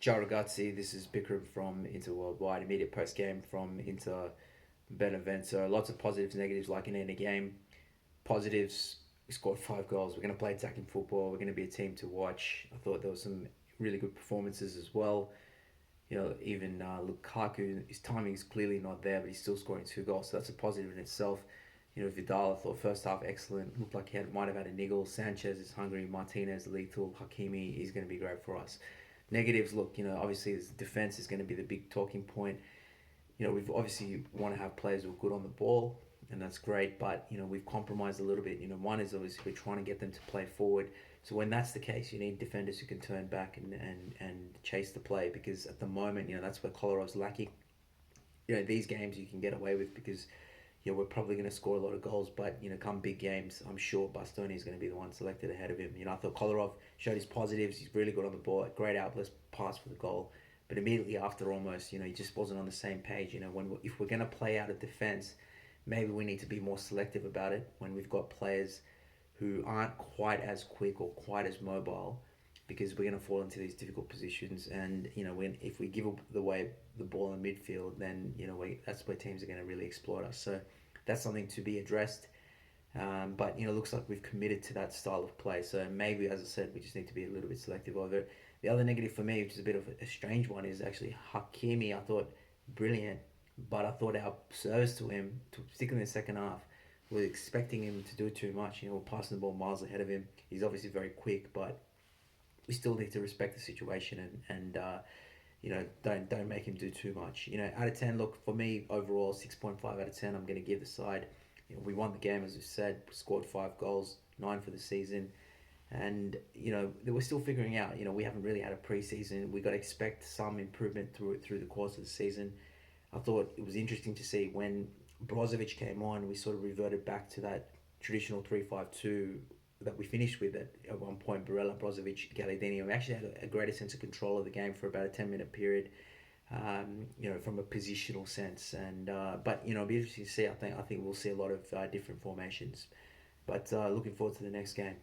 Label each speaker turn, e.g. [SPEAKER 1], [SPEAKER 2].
[SPEAKER 1] Ciao ragazzi, this is Bikram from Inter Worldwide, immediate post game from Inter Benevento. Lots of positives, negatives, like in any game. Positives, we scored 5 goals. We're going to play attacking football. We're going to be a team to watch. I thought there was some really good performances as well. Even Lukaku, his timing is clearly not there, but he's still scoring 2 goals, so that's a positive in itself. Vidal, I thought first half excellent. Looked like might have had a niggle. Sanchez is hungry. Martinez lethal. Hakimi is going to be great for us. Negatives, look, obviously his defense is going to be the big talking point. We've obviously want to have players who are good on the ball, and that's great. But we've compromised a little bit. One is obviously we're trying to get them to play forward. So when that's the case, you need defenders who can turn back and chase the play, because at the moment, that's where Colorado's lacking. These games you can get away with because we're probably going to score a lot of goals, but come big games, I'm sure Bastoni is going to be the one selected ahead of him. I thought Kolarov showed his positives. He's really good on the ball, great outlet pass for the goal, but immediately after, almost, he just wasn't on the same page. If we're going to play out of defense, maybe we need to be more selective about it when we've got players who aren't quite as quick or quite as mobile, because we're going to fall into these difficult positions. And if we give away the ball in midfield, then that's where teams are going to really exploit us. So that's something to be addressed. But it looks like we've committed to that style of play. So maybe, as I said, we just need to be a little bit selective of it. The other negative for me, which is a bit of a strange one, is actually Hakimi. I thought brilliant, but I thought our service to him, particularly in the second half, was expecting him to do too much. We're passing the ball miles ahead of him. He's obviously very quick, but we still need to respect the situation and don't make him do too much. Out of 10, look, for me overall 6.5 out of 10. I'm going to give the side. We won the game, as we said, scored 5 goals, 9 for the season, and we're still figuring out. We haven't really had a preseason. We got to expect some improvement through the course of the season. I thought it was interesting to see when Brozovic came on, we sort of reverted back to that traditional 3-5-2 that we finished with at one point. Barella, Brozovic, Galladini. We actually had a greater sense of control of the game for about a 10-minute period. From a positional sense, and but it'll be interesting to see. I think we'll see a lot of different formations, but looking forward to the next game.